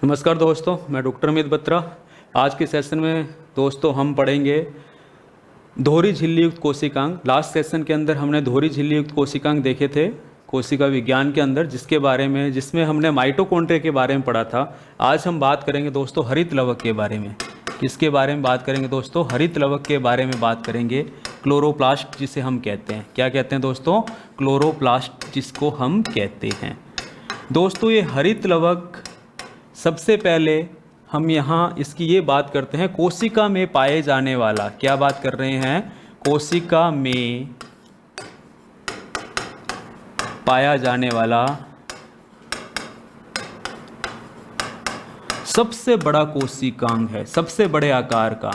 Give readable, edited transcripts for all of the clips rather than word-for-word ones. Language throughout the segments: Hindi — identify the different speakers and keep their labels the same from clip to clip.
Speaker 1: नमस्कार दोस्तों, मैं डॉक्टर अमित बत्रा। आज के सेशन में दोस्तों हम पढ़ेंगे दोहरी झिल्ली युक्त कोशिकांग। लास्ट सेशन के अंदर हमने दोहरी झिल्ली युक्त कोशिकांग देखे थे कोशिका विज्ञान के अंदर, जिसमें हमने माइटोकॉन्ड्रिया के बारे में पढ़ा था। आज हम बात करेंगे दोस्तों हरित लवक के बारे में। किसके बारे में बात करेंगे दोस्तों? हरित लवक के बारे में बात करेंगे। क्लोरोप्लास्ट जिसे हम कहते हैं, क्या कहते हैं दोस्तों? क्लोरोप्लास्ट जिसको हम कहते हैं। दोस्तों ये हरित लवक, सबसे पहले हम यहाँ इसकी ये बात करते हैं, कोशिका में पाए जाने वाला। क्या बात कर रहे हैं? कोशिका में पाया जाने वाला सबसे बड़ा कोशिकांग है, सबसे बड़े आकार का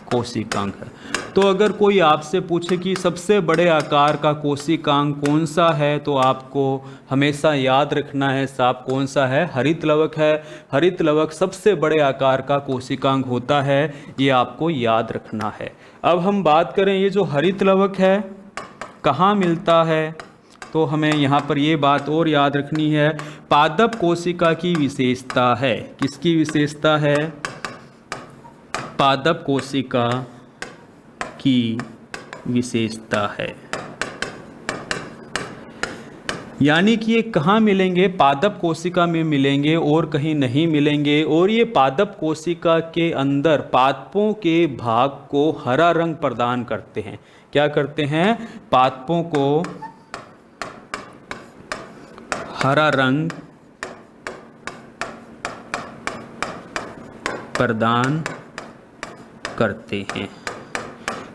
Speaker 1: कोशिकांग है। तो अगर कोई आपसे पूछे कि सबसे बड़े आकार का कोशिकांग कौन सा है, तो आपको हमेशा याद रखना है साहब कौन सा है? हरित लवक है। हरित लवक सबसे बड़े आकार का कोशिकांग होता है, ये आपको याद रखना है। अब हम बात करें ये जो हरित लवक है कहाँ मिलता है, तो हमें यहाँ पर ये बात और याद रखनी है, पादप कोशिका की विशेषता है। किसकी विशेषता है? पादप कोशिका की विशेषता है। यानी कि ये कहाँ मिलेंगे? पादप कोशिका में मिलेंगे और कहीं नहीं मिलेंगे। और ये पादप कोशिका के अंदर पादपों के भाग को हरा रंग प्रदान करते हैं। क्या करते हैं? पादपों को हरा रंग प्रदान करते हैं।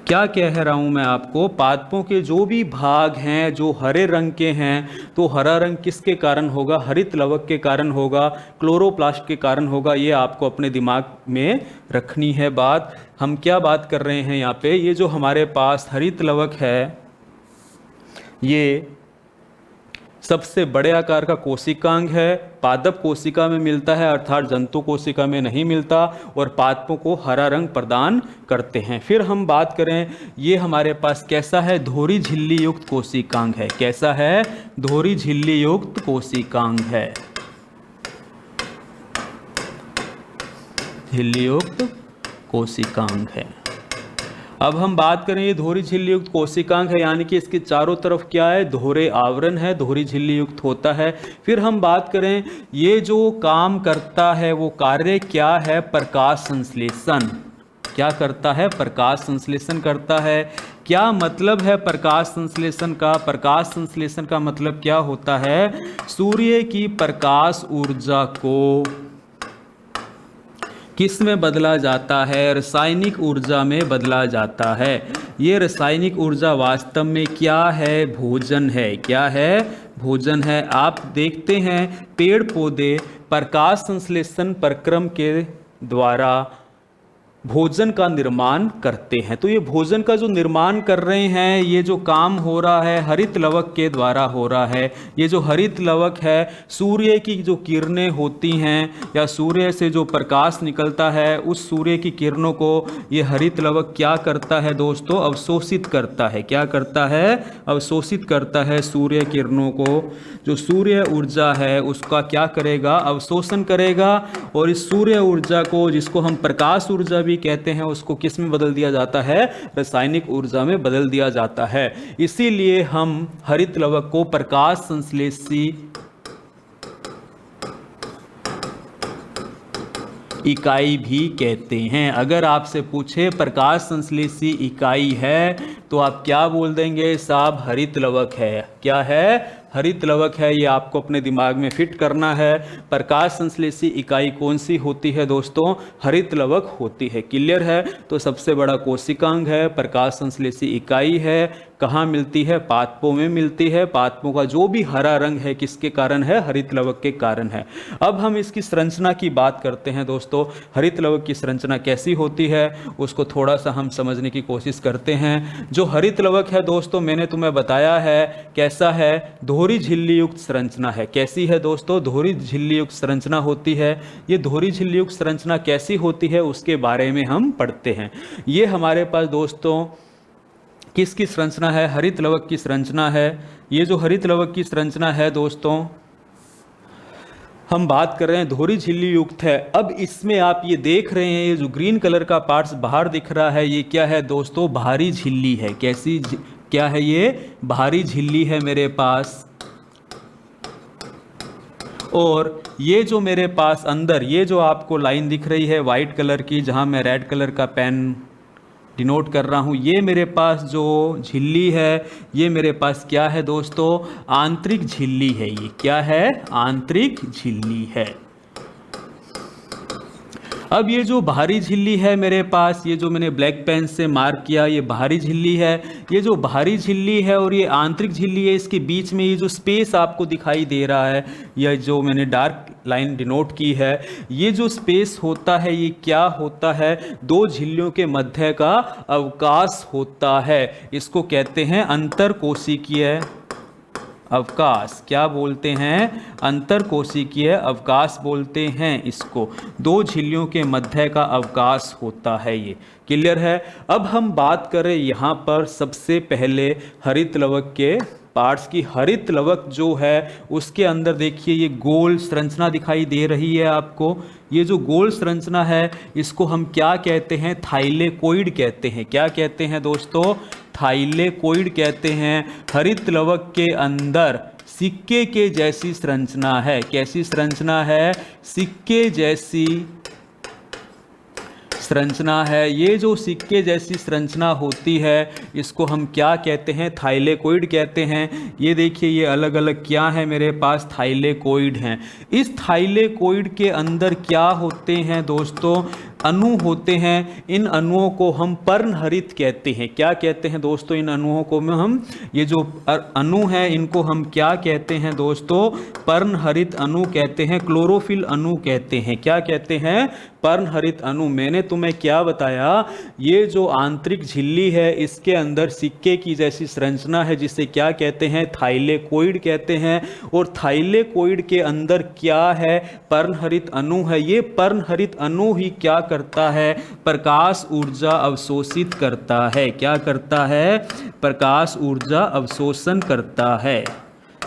Speaker 1: क्या कह रहा हूँ मैं आपको? पादपों के जो भी भाग हैं जो हरे रंग के हैं, तो हरा रंग किसके कारण होगा? हरित लवक के कारण होगा, क्लोरोप्लास्ट के कारण होगा। ये आपको अपने दिमाग में रखनी है बात। हम क्या बात कर रहे हैं यहाँ पे? ये जो हमारे पास हरित लवक है, ये सबसे बड़े आकार का कोशिकांग है, पादप कोशिका में मिलता है अर्थात जंतु कोशिका में नहीं मिलता, और पादपों को हरा रंग प्रदान करते हैं। फिर हम बात करें, ये हमारे पास कैसा है? दोहरी झिल्ली युक्त कोशिकांग है। कैसा है? दोहरी झिल्ली युक्त कोशिकांग है। झिल्ली युक्त कोशिकांग है। अब हम बात करें, ये दोहरी झिल्ली युक्त कोशिकांग है, यानी कि इसके चारों तरफ क्या है? दोहरे आवरण है, दोहरी झिल्ली युक्त होता है। फिर हम बात करें, ये जो काम करता है वो कार्य क्या है? प्रकाश संश्लेषण। क्या करता है? प्रकाश संश्लेषण करता है। क्या मतलब है प्रकाश संश्लेषण का? प्रकाश संश्लेषण का मतलब क्या होता है? सूर्य की प्रकाश ऊर्जा को किस में बदला जाता है? रासायनिक ऊर्जा में बदला जाता है। ये रासायनिक ऊर्जा वास्तव में क्या है? भोजन है। क्या है? भोजन है। आप देखते हैं पेड़ पौधे प्रकाश संश्लेषण प्रक्रम के द्वारा भोजन का निर्माण करते हैं। तो ये भोजन का जो निर्माण कर रहे हैं, ये जो काम हो रहा है हरित लवक के द्वारा हो रहा है। ये जो हरित लवक है, सूर्य की जो किरणें होती हैं या सूर्य से जो प्रकाश निकलता है, उस सूर्य की किरणों को ये हरित लवक क्या करता है दोस्तों? अवशोषित करता है। क्या करता है? अवशोषित करता है सूर्य किरणों को। जो सूर्य ऊर्जा है उसका क्या करेगा? अवशोषण करेगा। और इस सूर्य ऊर्जा को, जिसको हम प्रकाश ऊर्जा भी कहते हैं, उसको किस में बदल दिया जाता है? रासायनिक ऊर्जा में बदल दिया जाता है। इसीलिए हम हरित लवक को प्रकाश संश्लेषी इकाई भी कहते हैं। अगर आपसे पूछे प्रकाश संश्लेषी इकाई है, तो आप क्या बोल देंगे? साहब हरित लवक है। क्या है? हरित लवक है। ये आपको अपने दिमाग में फिट करना है। प्रकाश संश्लेषी इकाई कौन सी होती है दोस्तों? हरित लवक होती है। क्लियर है? तो सबसे बड़ा कोशिकांग है, प्रकाश संश्लेषी इकाई है। कहाँ मिलती है? पादपों में मिलती है। पादपों का जो भी हरा रंग है किसके कारण है? हरित लवक के कारण है। अब हम इसकी संरचना की बात करते हैं दोस्तों। हरित लवक की संरचना कैसी होती है उसको थोड़ा सा हम समझने की कोशिश करते हैं। जो हरित लवक है दोस्तों, मैंने तुम्हें बताया है कैसा है? दोहरी झिल्ली युक्त संरचना है। कैसी है दोस्तों? दोहरी झिल्ली युक्त संरचना होती है। ये दोहरी झिल्ली युक्त संरचना कैसी होती है उसके बारे में हम पढ़ते हैं। ये हमारे पास दोस्तों किसकी संरचना है? हरित लवक की संरचना है। ये जो हरित लवक की संरचना है दोस्तों, हम बात कर रहे हैं धोरी झिल्ली युक्त है। अब इसमें आप ये देख रहे हैं, ये जो ग्रीन कलर का पार्ट्स बाहर दिख रहा है, ये क्या है दोस्तों? बाहरी झिल्ली है। क्या है ये? बाहरी झिल्ली है मेरे पास। और ये जो मेरे पास अंदर, ये जो आपको लाइन दिख रही है वाइट कलर की, जहां मैं रेड कलर का पेन डिनोट कर रहा हूँ, ये मेरे पास जो झिल्ली है, ये मेरे पास क्या है दोस्तों? आंतरिक झिल्ली है। ये क्या है? आंतरिक झिल्ली है। अब ये जो बाहरी झिल्ली है मेरे पास, ये जो मैंने ब्लैक पेन से मार्क किया, ये बाहरी झिल्ली है। ये जो बाहरी झिल्ली है और ये आंतरिक झिल्ली है, इसके बीच में ये जो स्पेस आपको दिखाई दे रहा है, या जो मैंने डार्क लाइन डिनोट की है, ये जो स्पेस होता है, ये क्या होता है? दो झिल्लियों के मध्य का अवकाश होता है। इसको कहते हैं अंतरकोशिकीय अवकाश। क्या बोलते हैं? अंतरकोशिकीय अवकाश बोलते हैं इसको। दो झिल्लियों के मध्य का अवकाश होता है। ये क्लियर है? अब हम बात करें यहाँ पर सबसे पहले हरित लवक के पार्ट्स की। हरित लवक जो है उसके अंदर देखिए ये गोल संरचना दिखाई दे रही है आपको। ये जो गोल संरचना है इसको हम क्या कहते हैं? थाइलेकोइड कहते हैं। क्या कहते हैं दोस्तों? थाइलेकोइड कहते हैं। हरित लवक के अंदर सिक्के के जैसी संरचना है। कैसी संरचना है? सिक्के जैसी संरचना है। ये जो सिक्के जैसी संरचना होती है इसको हम क्या कहते हैं? थाइलेकोइड कहते हैं। ये देखिए ये अलग अलग क्या है मेरे पास? थाइलेकोइड हैं। इस थाइलेकोइड के अंदर क्या होते हैं दोस्तों? अणु होते हैं। इन अणुओं को हम पर्णहरित कहते हैं। क्या कहते हैं दोस्तों? इन अणुओं को हम, ये जो अणु हैं इनको हम क्या कहते हैं दोस्तों? पर्णहरित अणु कहते हैं, क्लोरोफिल अणु कहते हैं। क्या कहते हैं? पर्णहरित अणु। मैंने तुम्हें क्या बताया? ये जो आंतरिक झिल्ली है इसके अंदर सिक्के की जैसी संरचना है जिसे क्या कहते हैं? थाइलेकोइड कहते हैं। और थाइलेकोइड के अंदर क्या है? पर्णहरित अणु है। ये पर्णहरित अणु ही क्या करता है? प्रकाश ऊर्जा अवशोषित करता है। क्या करता है? प्रकाश ऊर्जा अवशोषण करता है।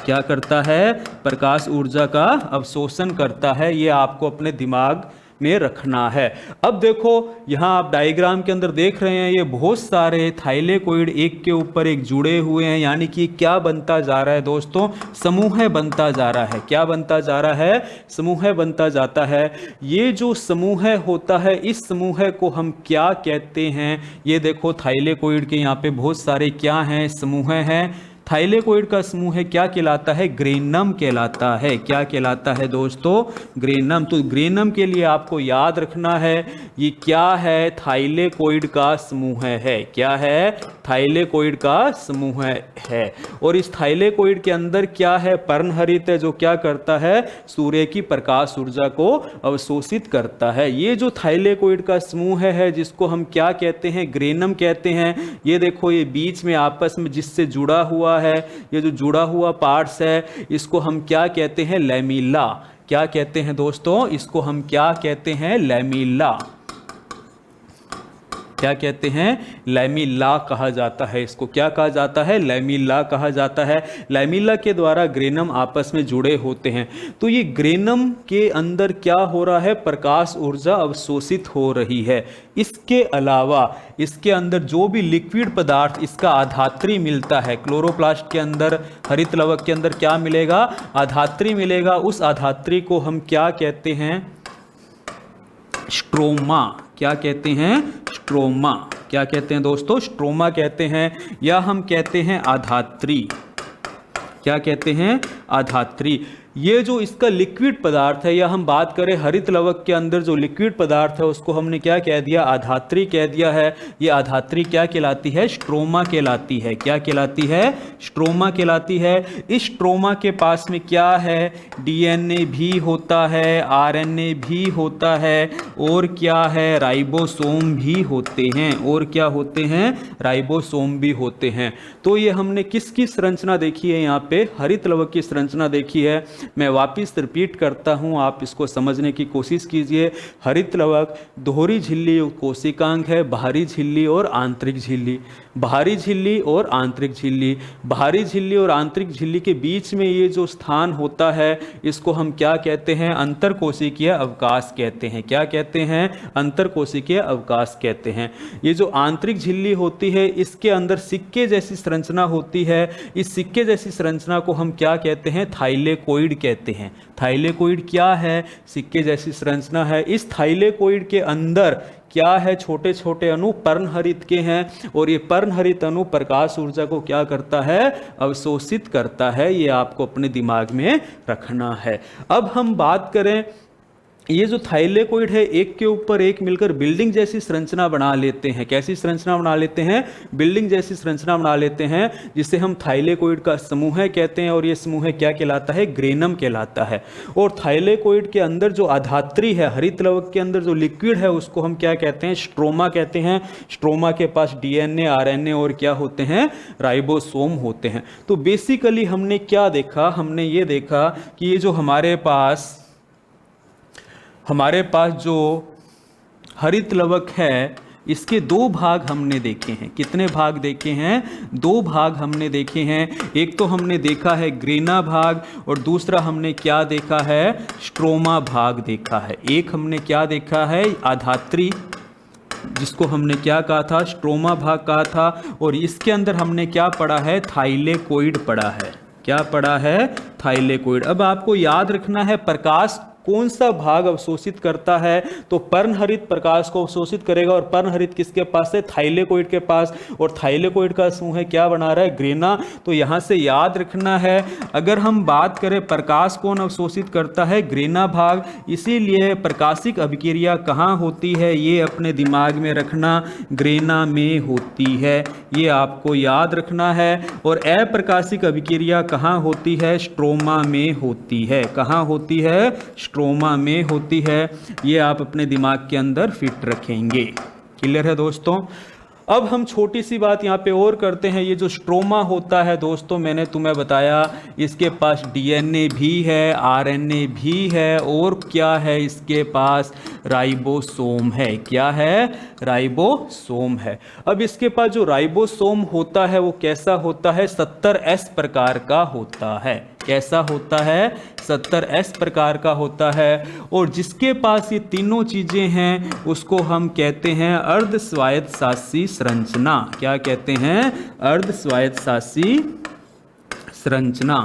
Speaker 1: क्या करता है? प्रकाश ऊर्जा का अवशोषण करता है। ये आपको अपने दिमाग में रखना है। अब देखो यहाँ आप डायग्राम के अंदर देख रहे हैं ये बहुत सारे थाइलेकोइड एक के ऊपर एक जुड़े हुए हैं, यानी कि क्या बनता जा रहा है दोस्तों? समूह बनता जा रहा है। क्या बनता जा रहा है? समूह बनता जाता है। ये जो समूह होता है इस समूह को हम क्या कहते हैं? ये देखो थाइलेकोइड के यहाँ पे बहुत सारे क्या हैं? समूह हैं। थाइलेकोइड का समूह क्या कहलाता है? ग्रेनम कहलाता है। क्या कहलाता है दोस्तों? ग्रेनम। तो ग्रेनम के लिए आपको याद रखना है ये क्या है? थाइलेकोइड का समूह है। क्या है? थाइलेकोइड का समूह है। और इस थाइलेकोइड के अंदर क्या है? पर्णहरित है, जो क्या करता है? सूर्य की प्रकाश ऊर्जा को अवशोषित करता है। ये जो थाइलेकोइड का समूह है जिसको हम क्या कहते हैं? ग्रेनम कहते हैं। ये देखो ये बीच में आपस में जिससे जुड़ा हुआ है, ये जो जुड़ा हुआ पार्ट्स है इसको हम क्या कहते हैं? लैमेला। क्या कहते हैं दोस्तों? इसको हम क्या कहते हैं? लैमेला। क्या कहते हैं? लैमेला कहा जाता है। इसको क्या कहा जाता है? लैमेला कहा जाता है। लैमेला के द्वारा ग्रेनम आपस में जुड़े होते हैं। तो ये ग्रेनम के अंदर क्या हो रहा है? प्रकाश ऊर्जा अवशोषित हो रही है। इसके अलावा इसके अंदर जो भी लिक्विड पदार्थ इसका आधात्री मिलता है, क्लोरोप्लास्ट के अंदर, हरित लवक के अंदर क्या मिलेगा? आधात्री मिलेगा। उस आधात्री को हम क्या कहते हैं? स्ट्रोमा। क्या कहते हैं? स्ट्रोमा। क्या कहते हैं दोस्तों? स्ट्रोमा कहते हैं, या हम कहते हैं आधात्री। क्या कहते हैं? आधात्री। ये जो इसका लिक्विड पदार्थ है, या हम बात करें हरित लवक के अंदर जो लिक्विड पदार्थ है उसको हमने क्या कह दिया? आधात्री कह दिया है। ये आधात्री क्या कहलाती है? स्ट्रोमा कहलाती है। क्या कहलाती है? स्ट्रोमा कहलाती है। इस स्ट्रोमा के पास में क्या है? डीएनए भी होता है, आरएनए भी होता है, और क्या है? राइबोसोम भी होते हैं। और क्या होते हैं? राइबोसोम भी होते हैं। तो ये हमने किसकी संरचना देखी है? यहाँ पे हरित लवक की संरचना देखी है। मैं वापस रिपीट करता हूं, आप इसको समझने की कोशिश कीजिए। हरित लवक दोहरी झिल्ली युक्त कोशिकांग है, बाहरी झिल्ली और आंतरिक झिल्ली, बाहरी झिल्ली और आंतरिक झिल्ली। बाहरी झिल्ली और आंतरिक झिल्ली के बीच में ये जो स्थान होता है इसको हम क्या कहते हैं? अंतरकोशिकीय अवकाश कहते हैं। क्या कहते हैं? अंतरकोशिकीय अवकाश कहते हैं। ये जो आंतरिक झिल्ली होती है इसके अंदर सिक्के जैसी संरचना होती है। इस सिक्के जैसी संरचना को हम क्या कहते हैं? थाइलेकोइड कहते हैं। थाइलेकोइड क्या है? सिक्के जैसी संरचना है। इस थाइलेकोइड के अंदर क्या है? छोटे छोटे अणु पर्णहरित के हैं और ये पर्णहरित अणु प्रकाश ऊर्जा को क्या करता है? अवशोषित करता है। ये आपको अपने दिमाग में रखना है। अब हम बात करें, ये जो थाइलेकोइड है एक के ऊपर एक मिलकर बिल्डिंग जैसी संरचना बना लेते हैं। कैसी संरचना बना लेते हैं? बिल्डिंग जैसी संरचना बना लेते हैं, जिसे हम थाइलेकोइड का समूह कहते हैं। और ये समूह क्या कहलाता है? ग्रेनम कहलाता है। और थाइलेकोइड के अंदर जो अधात्री है, हरित लवक के अंदर जो लिक्विड है, उसको हम क्या कहते हैं? स्ट्रोमा कहते हैं। स्ट्रोमा के पास डीएनए, आरएनए और क्या होते हैं? राइबोसोम होते हैं। तो बेसिकली हमने क्या देखा? हमने ये देखा कि ये जो हमारे पास जो हरित लवक है इसके दो भाग हमने देखे हैं। कितने भाग देखे हैं? दो भाग हमने देखे हैं। एक तो हमने देखा है ग्रेना भाग और दूसरा हमने क्या देखा है? स्ट्रोमा भाग देखा है। एक हमने क्या देखा है? आधात्री, जिसको हमने क्या कहा था? स्ट्रोमा भाग कहा था। और इसके अंदर हमने क्या पढ़ा है? थाइलेकोइड पढ़ा है। क्या पढ़ा है? थाइलेकोइड। अब आपको याद रखना है प्रकाश कौन सा भाग अवशोषित करता है? तो पर्णहरित प्रकाश को अवशोषित करेगा। और पर्णहरित किसके पास है? थाइलेकोइड के पास। और थाइलेकोइड का समूह क्या बना रहा है? ग्रेना। तो यहां से याद रखना है, अगर हम बात करें प्रकाश कौन अवशोषित करता है? ग्रेना भाग। इसीलिए प्रकाशिक अभिक्रिया कहां होती है? ये अपने दिमाग में रखना, ग्रेना में होती है। ये आपको याद रखना है। और अप्रकाशिक अभिक्रिया कहां होती है? स्ट्रोमा में होती है। कहां होती है? स्ट्रोमा में होती है। ये आप अपने दिमाग के अंदर फिट रखेंगे। क्लियर है दोस्तों? अब हम छोटी सी बात यहाँ पे और करते हैं। ये जो स्ट्रोमा होता है दोस्तों, मैंने तुम्हें बताया इसके पास डीएनए भी है, आरएनए भी है और क्या है? इसके पास राइबोसोम है। क्या है? राइबोसोम है। अब इसके पास जो राइबोसोम होता है वो कैसा होता है? 70S प्रकार का होता है। कैसा होता है? 70S प्रकार का होता है। और जिसके पास ये तीनों चीजें हैं उसको हम कहते हैं अर्ध स्वायत्तशासी संरचना। क्या कहते हैं? अर्ध स्वायत्तशासी संरचना।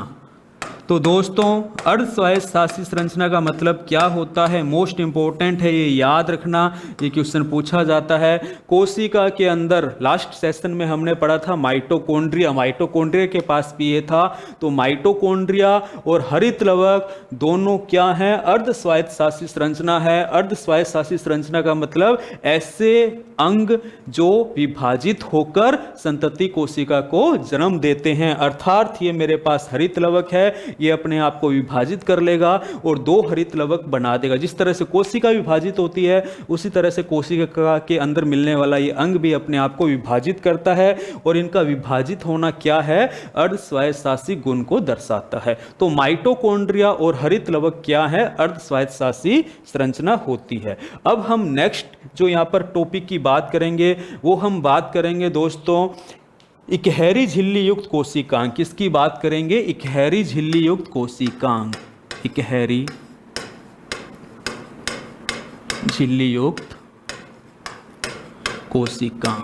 Speaker 1: तो दोस्तों अर्ध स्वायत्तशासी संरचना का मतलब क्या होता है? मोस्ट इंपॉर्टेंट है, ये याद रखना। ये क्वेश्चन पूछा जाता है। कोशिका के अंदर लास्ट सेशन में हमने पढ़ा था माइटोकॉन्ड्रिया। माइटोकॉन्ड्रिया के पास भी ये था। तो माइटोकॉन्ड्रिया और हरित लवक दोनों क्या हैं? अर्ध स्वायत्तशासी संरचना है। अर्ध स्वायत्तशासी संरचना का मतलब ऐसे अंग जो विभाजित होकर संतति कोशिका को जन्म देते हैं। अर्थात ये मेरे पास हरित लवक है, ये अपने आप को विभाजित कर लेगा और दो हरित लवक बना देगा। जिस तरह से कोशिका विभाजित होती है उसी तरह से कोशिका के अंदर मिलने वाला ये अंग भी अपने आप को विभाजित करता है। और इनका विभाजित होना क्या है? अर्ध स्वायत्तशासी गुण को दर्शाता है। तो माइटोकॉन्ड्रिया और हरित लवक क्या है? अर्ध स्वायत्तशासी संरचना होती है। अब हम नेक्स्ट जो यहाँ पर टॉपिक की बात करेंगे वो हम बात करेंगे दोस्तों इकहरी झिल्ली युक्त कोशिकांग। किसकी बात करेंगे? इकहरी झिल्ली युक्त कोशिकांग। इकहरी झिल्ली युक्त कोशिकांग।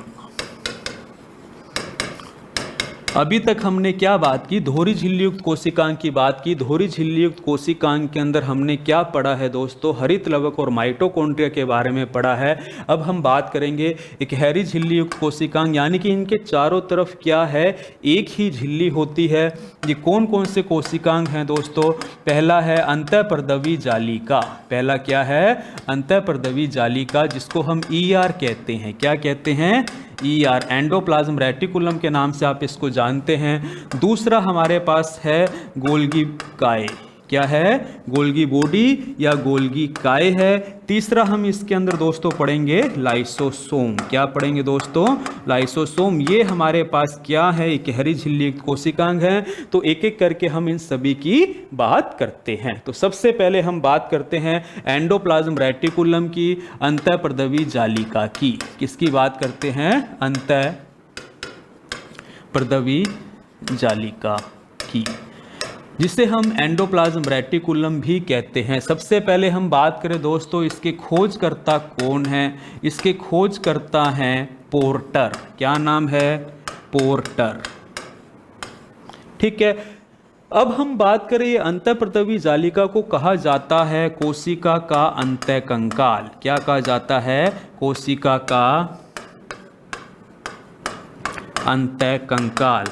Speaker 1: अभी तक हमने क्या बात की? दोहरी झिल्ली युक्त कोशिकांग की बात की। दोहरी झिल्ली युक्त कोशिकांग के अंदर हमने क्या पढ़ा है दोस्तों? हरित लवक और माइटोकॉन्ड्रिया के बारे में पढ़ा है। अब हम बात करेंगे इकहरी झिल्ली युक्त कोशिकांग, यानी कि इनके चारों तरफ क्या है? एक ही झिल्ली होती है। ये कौन कौन से कोशिकांग हैं दोस्तों? पहला है अंतःपर्दवी जालिका। पहला क्या है? अंतःपर्दवी जालिका, जिसको हम ER कहते हैं। क्या कहते हैं? ER, एंडोप्लाज्म रेटिकुलम के नाम से आप इसको जानते हैं। दूसरा हमारे पास है गोल्गी काय। क्या है? गोल्गी बॉडी या गोल्गी काय है। तीसरा हम इसके अंदर दोस्तों पढ़ेंगे लाइसोसोम। क्या पढ़ेंगे दोस्तों? लाइसोसोम। ये हमारे पास क्या है? एक गहरी झिल्ली कोशिकांग है। तो एक एक करके हम इन सभी की बात करते हैं। तो सबसे पहले हम बात करते हैं एंडोप्लाज्म रेटिकुलम की, अंतःप्रदवी जालिका की। किसकी बात करते हैं? अंतःप्रदवी जालिका की, जिसे हम एंडोप्लाज्म रेटिकुलम भी कहते हैं। सबसे पहले हम बात करें दोस्तों, इसके खोजकर्ता कौन है? इसके खोजकर्ता हैं पोर्टर। क्या नाम है? पोर्टर। ठीक है। अब हम बात करें, ये अंतःप्रदवी जालिका को कहा जाता है कोशिका का अंतःकंकाल। क्या कहा जाता है? कोशिका का अंतःकंकाल।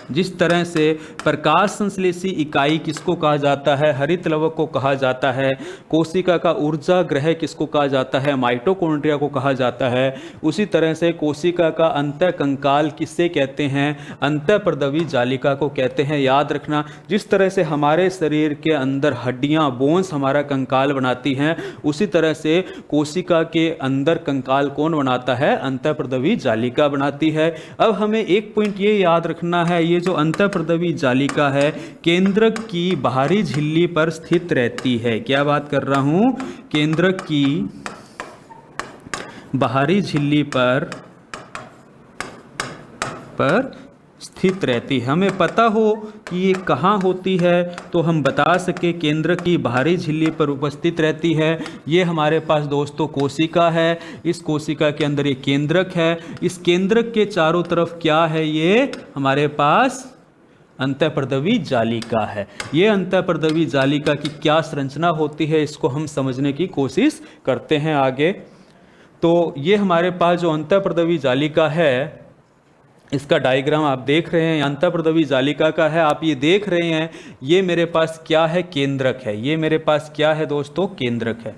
Speaker 1: जिस तरह से प्रकाश संश्लेषी इकाई किसको कहा जाता है? हरित लवक को कहा जाता है। कोशिका का ऊर्जा ग्रह किसको कहा जाता है? माइटोकॉन्ड्रिया को कहा जाता है। उसी तरह से कोशिका का अंतःकंकाल किससे कहते हैं? अंतःप्रदवी जालिका को कहते हैं। याद रखना, जिस तरह से हमारे शरीर के अंदर हड्डियां, बोन्स हमारा कंकाल बनाती हैं, उसी तरह से कोशिका के अंदर कंकाल कौन बनाता है? अंतःप्रदवी जालिका बनाती है। अब हमें एक पॉइंट ये याद रखना है, ये जो अंतःप्रदवी जालिका है केंद्रक की बाहरी झिल्ली पर स्थित रहती है। क्या बात कर रहा हूं? केंद्रक की बाहरी झिल्ली पर स्थित रहती है। हमें पता हो कि ये कहाँ होती है तो हम बता सके केंद्र की बाहरी झिल्ली पर उपस्थित रहती है। ये हमारे पास दोस्तों कोशिका है। इस कोशिका के अंदर ये केंद्रक है। इस केंद्रक के चारों तरफ क्या है? ये हमारे पास अंतःप्रदवी जालिका है। ये अंतःप्रदवी जालिका की क्या संरचना होती है, इसको हम समझने की कोशिश करते हैं आगे। तो ये हमारे पास जो अंतःप्रदवी जालिका है, इसका डायग्राम आप देख रहे हैं, अंतःप्रदवी जालिका का है। आप ये देख रहे हैं, ये मेरे पास क्या है? केंद्रक है। ये मेरे पास क्या है दोस्तों? केंद्रक है।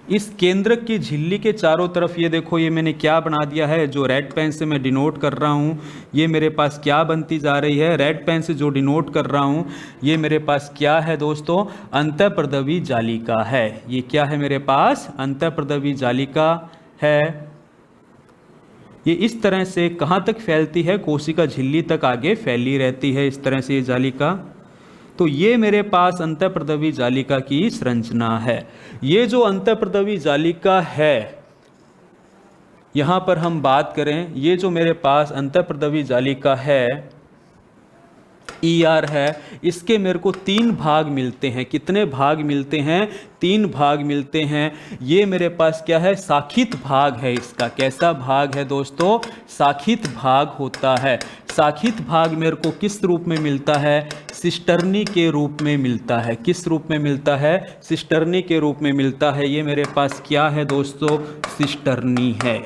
Speaker 1: इस केंद्रक की झिल्ली के चारों तरफ ये देखो, ये मैंने क्या बना दिया है, जो रेड पेन से मैं डिनोट कर रहा हूँ, ये मेरे पास क्या बनती जा रही है? रेड पेन से जो डिनोट कर रहा हूँ, ये मेरे पास क्या है दोस्तों? अंतःप्रदवी जालिका है। ये क्या है मेरे पास? अंतःप्रदवी जालिका है। ये इस तरह से कहाँ तक फैलती है? कोशिका झिल्ली तक आगे फैली रहती है, इस तरह से ये जालिका। तो ये मेरे पास अंतःप्रदवी जालिका की संरचना है। ये जो अंतःप्रदवी जालिका है, यहाँ पर हम बात करें, ये जो मेरे पास अंतःप्रदवी जालिका है, ER है, इसके मेरे को 3 भाग मिलते हैं। कितने भाग मिलते हैं? 3 भाग मिलते हैं। ये मेरे पास क्या है? शाखित भाग है इसका। कैसा भाग है दोस्तों? शाखित भाग होता है। शाखित भाग मेरे को किस रूप में मिलता है? सिस्टर्नी के रूप में मिलता है। किस रूप में मिलता है? सिस्टर्नी के रूप में मिलता है। ये मेरे पास क्या है दोस्तों? सिस्टर्नी है।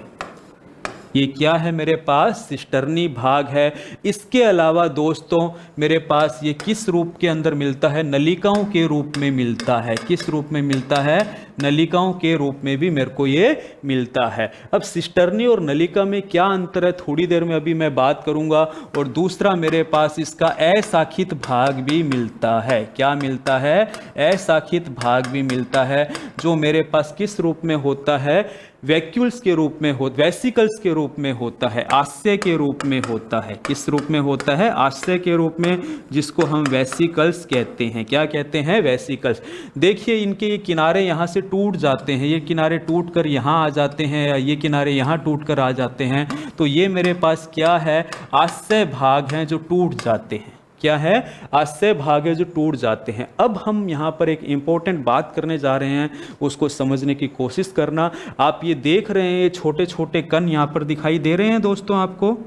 Speaker 1: ये क्या है मेरे पास? सिस्टर्नी भाग है। इसके अलावा दोस्तों मेरे पास ये किस रूप के अंदर मिलता है? नलिकाओं के रूप में मिलता है। किस रूप में मिलता है? नलिकाओं के रूप में भी मेरे को ये मिलता है। अब सिस्टर्नी और नलिका में क्या अंतर है, थोड़ी देर में अभी मैं बात करूंगा। और दूसरा मेरे पास इसका अशाखित भाग भी मिलता है। क्या मिलता है? अशाखित भाग भी मिलता है, जो मेरे पास किस रूप में होता है? वैक्यूल्स के रूप में वेसिकल्स के रूप में होता है, आशय के रूप में होता है। किस रूप में होता है? आशय के रूप में, जिसको हम वेसिकल्स कहते हैं। क्या कहते हैं? वेसिकल्स। देखिए इनके ये किनारे यहाँ से टूट जाते हैं, ये किनारे टूट कर यहाँ आ जाते हैं, या ये किनारे यहाँ टूट कर आ जाते हैं। तो ये मेरे पास क्या है? आशय भाग हैं जो टूट जाते हैं। क्या है? आशय भाग है जो टूट जाते हैं। अब हम यहाँ पर एक इंपॉर्टेंट बात करने जा रहे हैं, उसको समझने की कोशिश करना। आप ये देख रहे हैं, ये छोटे छोटे कण यहाँ पर दिखाई दे रहे हैं दोस्तों आपको।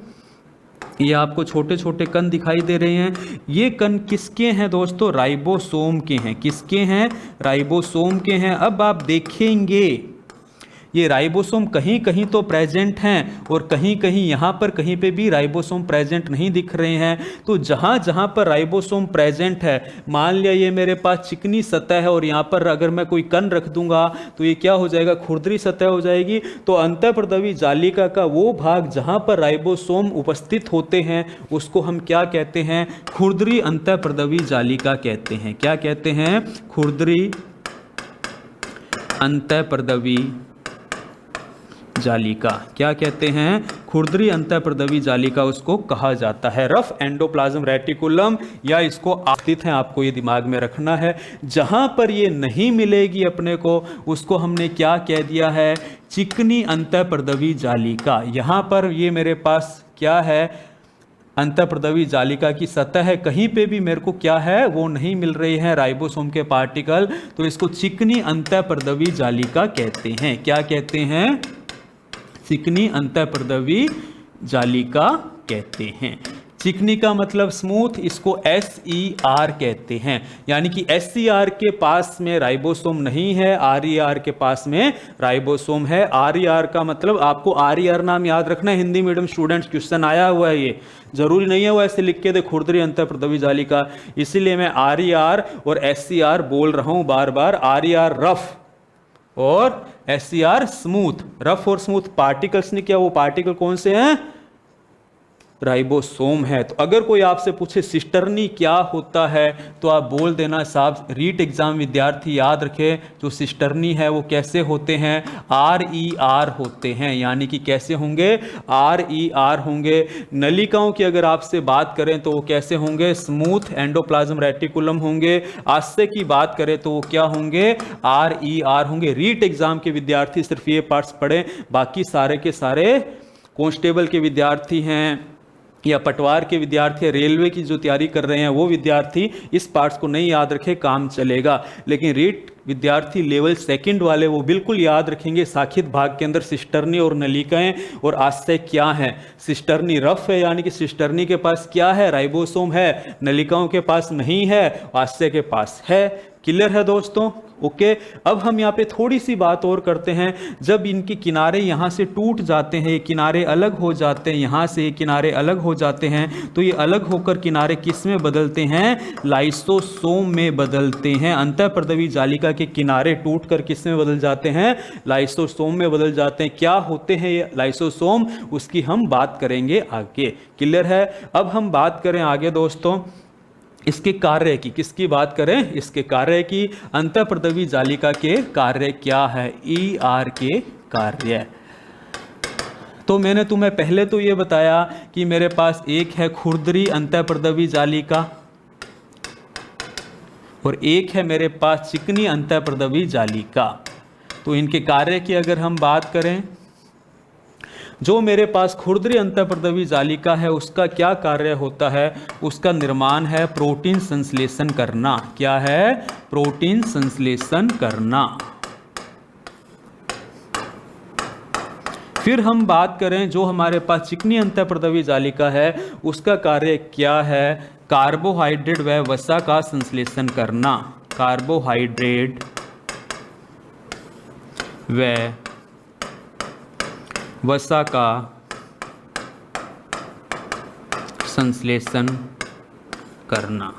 Speaker 1: ये आपको छोटे छोटे कण दिखाई दे रहे हैं। ये कण किसके हैं दोस्तों? राइबोसोम के हैं। किसके हैं? राइबोसोम के हैं। अब आप देखेंगे ये राइबोसोम कहीं कहीं तो प्रेजेंट हैं और कहीं कहीं यहाँ पर कहीं पे भी राइबोसोम प्रेजेंट नहीं दिख रहे हैं। तो जहाँ जहाँ पर राइबोसोम प्रेजेंट है, मान लिया ये मेरे पास चिकनी सतह है और यहाँ पर अगर मैं कोई कण रख दूंगा तो ये क्या हो जाएगा, खुरदरी सतह हो जाएगी। तो अंतःप्रदवी जालिका का वो भाग जहाँ पर राइबोसोम उपस्थित होते हैं उसको हम क्या कहते हैं, खुरदरी अंतःप्रदवी जालिका कहते हैं। क्या कहते हैं, खुरदरी अंतःप्रदवी जालिका। क्या कहते हैं, खुरदरी अंतःप्रदवी जालिका उसको कहा जाता है। रफ एंडोप्लाज्म रेटिकुलम या इसको आस्तित है, आपको ये दिमाग में रखना है। जहां पर ये नहीं मिलेगी अपने को उसको हमने क्या कह दिया है, चिकनी अंतःप्रदवी जालिका। यहां पर ये मेरे पास क्या है, अंतःप्रदवी जालिका की सतह है, कहीं पे भी मेरे को क्या है वो नहीं मिल रही है राइबोसोम के पार्टिकल, तो इसको चिकनी अंतःप्रदवी जालिका कहते हैं। क्या कहते हैं, चिकनी अंतःप्रदवी जालिका कहते हैं। चिकनी का मतलब स्मूथ, इसको SER कहते हैं। यानी कि SCR के पास में राइबोसोम नहीं है, RER के पास में राइबोसोम है। RER का मतलब आपको RER नाम याद रखना है, हिंदी मीडियम स्टूडेंट्स क्वेश्चन आया हुआ है, ये जरूरी नहीं है वो ऐसे लिख के दे खुरदरी अंतःप्रदवी जालिका, इसीलिए मैं RER और SCR बोल रहा हूं बार बार। RER रफ और SCR स्मूथ। रफ और स्मूथ पार्टिकल्स ने क्या, वो पार्टिकल कौन से हैं, राइबोसोम है। तो अगर कोई आपसे पूछे सिस्टर्नी क्या होता है तो आप बोल देना साहब, रीट एग्जाम विद्यार्थी याद रखे जो सिस्टर्नी है वो कैसे होते हैं, RER होते हैं। यानी कि कैसे होंगे, RER होंगे। नलिकाओं की अगर आपसे बात करें तो वो कैसे होंगे, स्मूथ एंडोप्लाज्म रेटिकुलम होंगे। आस्ते की बात करें तो वो क्या होंगे, RER होंगे। रीट एग्जाम के विद्यार्थी सिर्फ ये पार्ट्स पढ़ें, बाकी सारे के सारे कांस्टेबल के विद्यार्थी हैं या पटवार के विद्यार्थी, रेलवे की जो तैयारी कर रहे हैं वो विद्यार्थी इस पार्ट्स को नहीं याद रखे काम चलेगा। लेकिन रीट विद्यार्थी लेवल सेकंड वाले वो बिल्कुल याद रखेंगे साखित भाग के अंदर सिस्टर्नी और नलिकाएं और आस्ते क्या है। सिस्टर्नी रफ है, यानी कि सिस्टर्नी के पास क्या है, राइबोसोम है, नलिकाओं के पास नहीं है, आस्ते के पास है। क्लियर है दोस्तों, ओके। अब हम यहाँ पे थोड़ी सी बात और करते हैं। जब इनके किनारे यहाँ से टूट जाते हैं, ये किनारे अलग हो जाते हैं, यहाँ से ये किनारे अलग हो जाते हैं, तो ये अलग होकर किनारे किस में बदलते हैं, लाइसोसोम में बदलते हैं। अंतःप्रदवी जालिका के किनारे टूटकर किस में बदल जाते हैं, लाइसोसोम में बदल जाते हैं। क्या होते हैं ये लाइसोसोम, उसकी हम बात करेंगे आगे। क्लियर है। अब हम बात करें आगे दोस्तों इसके कार्य की, किसकी बात करें, इसके कार्य की। अंतःप्रदवी जालिका के कार्य क्या है, ER के कार्य। तो मैंने तुम्हें पहले तो ये बताया कि मेरे पास एक है खुरदरी अंतःप्रदवी जालिका और एक है मेरे पास चिकनी अंतःप्रदवी जालिका। तो इनके कार्य की अगर हम बात करें, जो मेरे पास खुरदरी अंतःप्रदवी जालिका है उसका क्या कार्य होता है, उसका निर्माण है प्रोटीन संश्लेषण करना। क्या है, प्रोटीन संश्लेषण करना। फिर हम बात करें जो हमारे पास चिकनी अंतःप्रदवी जालिका है उसका कार्य क्या है, कार्बोहाइड्रेट व वसा का संश्लेषण करना। कार्बोहाइड्रेट व वसा का संश्लेषण करना।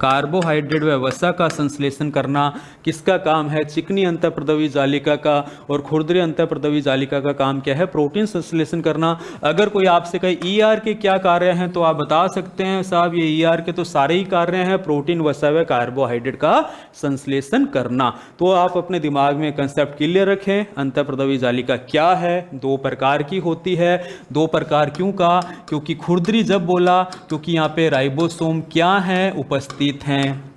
Speaker 1: कार्बोहाइड्रेट व वसा का संश्लेषण करना किसका काम है, चिकनी अंतःप्रदवी जालिका का। और खुरदरी अंतःप्रदवी जालिका का काम क्या है, प्रोटीन संश्लेषण करना। अगर कोई आपसे कहे ER के क्या कार्य हैं तो आप बता सकते हैं साहब ये ER के तो सारे ही कार्य हैं, प्रोटीन वसा व कार्बोहाइड्रेट का संश्लेषण करना। तो आप अपने दिमाग में कंसेप्ट क्लियर रखें। अंतःप्रदवी जालिका क्या है, दो प्रकार की होती है। दो प्रकार क्यों कहा, क्योंकि खुरदरी जब बोला क्योंकि यहाँ पे राइबोसोम क्या है, उपस्थित हैं।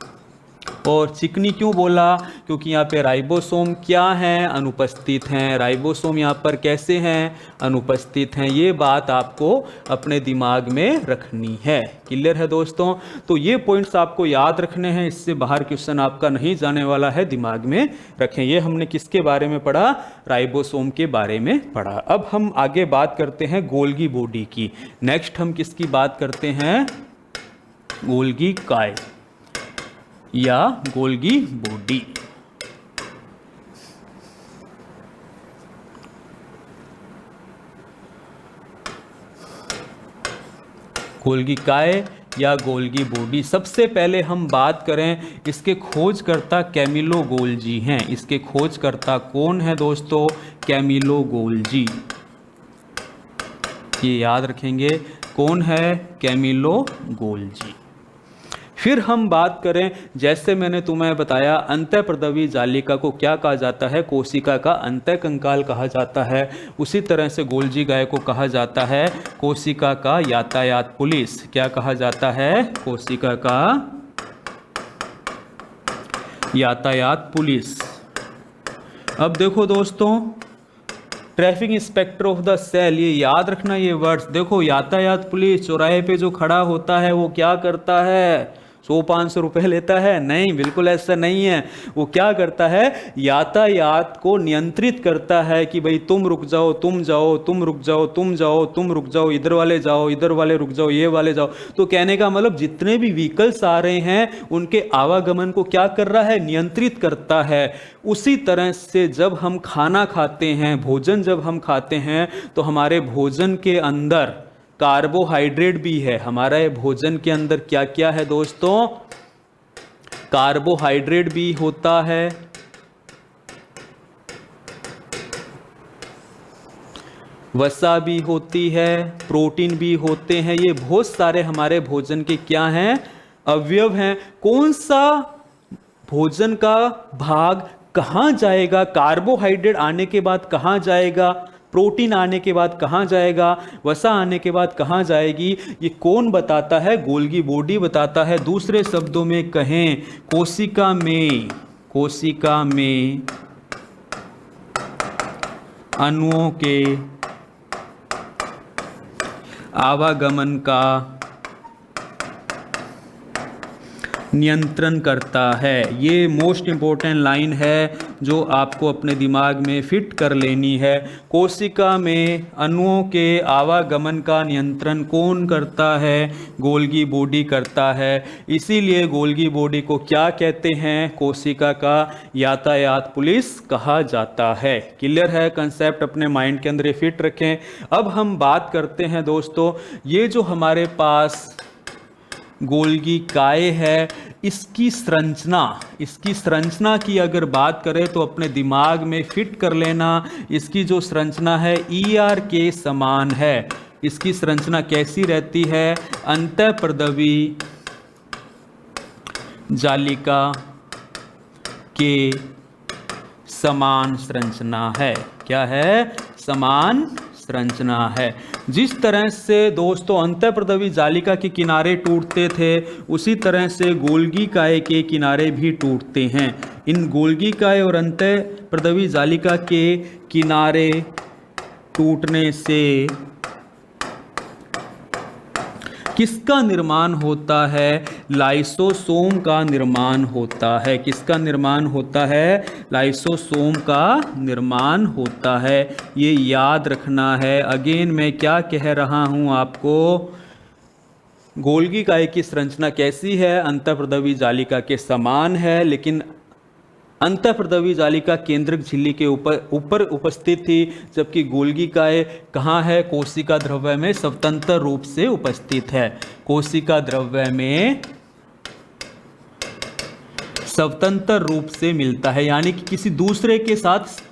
Speaker 1: और चिकनी क्यों बोला, क्योंकि यहाँ पे राइबोसोम क्या है, अनुपस्थित हैं। राइबोसोम यहाँ पर कैसे हैं, अनुपस्थित हैं। ये बात आपको अपने दिमाग में रखनी है। क्लियर है दोस्तों। तो ये पॉइंट्स आपको याद रखने हैं, इससे बाहर क्वेश्चन आपका नहीं जाने वाला है, दिमाग में रखें। ये हमने किसके बारे में पढ़ा, राइबोसोम के बारे में पढ़ा। अब हम आगे बात करते हैं गोल्गी बॉडी की। नेक्स्ट हम किसकी बात करते हैं, गोल्गी काय या गोल्गी बॉडी। गोल्गी काय या गोल्गी बॉडी। सबसे पहले हम बात करें, इसके खोजकर्ता कैमिलो गोल्जी हैं। इसके खोजकर्ता कौन है दोस्तों? Camillo Golgi. ये याद रखेंगे, कौन है? Camillo Golgi. फिर हम बात करें, जैसे मैंने तुम्हें बताया अंतःप्रदवी जालिका को क्या कहा जाता है? कोशिका का अंतःकंकाल कहा जाता है। उसी तरह से गोल्जी गाय को कहा जाता है कोशिका का यातायात पुलिस। क्या कहा जाता है? कोशिका का यातायात पुलिस। अब देखो दोस्तों, traffic inspector of the cell, ये याद रखना ये वर्ड्स। देखो, यातायात पुलिस चौराहे पे जो खड़ा होता है वो क्या करता है? 100-500 रुपए लेता है? नहीं, बिल्कुल ऐसा नहीं है। वो क्या करता है? यातायात को नियंत्रित करता है कि भाई तुम रुक जाओ, तुम जाओ, तुम रुक जाओ, तुम जाओ, तुम रुक जाओ, इधर वाले जाओ, इधर वाले रुक जाओ, ये वाले जाओ। तो कहने का मतलब जितने भी व्हीकल्स आ रहे हैं उनके आवागमन को क्या कर रहा है? नियंत्रित करता है। उसी तरह से जब हम खाना खाते हैं, भोजन जब हम खाते हैं, तो हमारे भोजन के अंदर कार्बोहाइड्रेट भी है। हमारे भोजन के अंदर क्या क्या है दोस्तों? कार्बोहाइड्रेट भी होता है, वसा भी होती है, प्रोटीन भी होते हैं। ये बहुत सारे हमारे भोजन के क्या हैं? अवयव हैं। कौन सा भोजन का भाग कहाँ जाएगा? कार्बोहाइड्रेट आने के बाद कहाँ जाएगा? प्रोटीन आने के बाद कहाँ जाएगा? वसा आने के बाद कहाँ जाएगी? ये कौन बताता है? गोल्गी बॉडी बताता है। दूसरे शब्दों में कहें, कोशिका में अणुओं के आवागमन का नियंत्रण करता है। ये मोस्ट इंपॉर्टेंट लाइन है जो आपको अपने दिमाग में फिट कर लेनी है। कोशिका में अणुओं के आवागमन का नियंत्रण कौन करता है? गोल्गी बॉडी करता है। इसीलिए गोल्गी बॉडी को क्या कहते हैं? कोशिका का यातायात पुलिस कहा जाता है। क्लियर है? कंसेप्ट अपने माइंड के अंदर फिट रखें। अब हम बात करते हैं दोस्तों, ये जो हमारे पास गोल्गी काय है, इसकी संरचना की अगर बात करें तो अपने दिमाग में फिट कर लेना। इसकी जो संरचना है ER के समान है। इसकी संरचना कैसी रहती है? अंतःप्रदवी जालिका के समान संरचना है। क्या है? समान संरचना है। जिस तरह से दोस्तों अंतःप्रदवी जालिका के किनारे टूटते थे, उसी तरह से गोल्गी काय के किनारे भी टूटते हैं। इन गोल्गी काय और अंतःप्रदवी जालिका के किनारे टूटने से किसका निर्माण होता है? लाइसोसोम का निर्माण होता है। किसका निर्माण होता है? लाइसोसोम का निर्माण होता है। ये याद रखना है। अगेन मैं क्या कह रहा हूं आपको, गोल्गी काय की संरचना कैसी है? अंतःप्रदवी जालिका के समान है, लेकिन अंतःप्रदवी जालिका केंद्रक झिल्ली के ऊपर उपस्थित थी, जबकि गोल्गी काय कहाँ है? कोशिका द्रव्य में स्वतंत्र रूप से उपस्थित है। कोशिका द्रव्य में स्वतंत्र रूप से मिलता है, यानी कि किसी दूसरे के साथ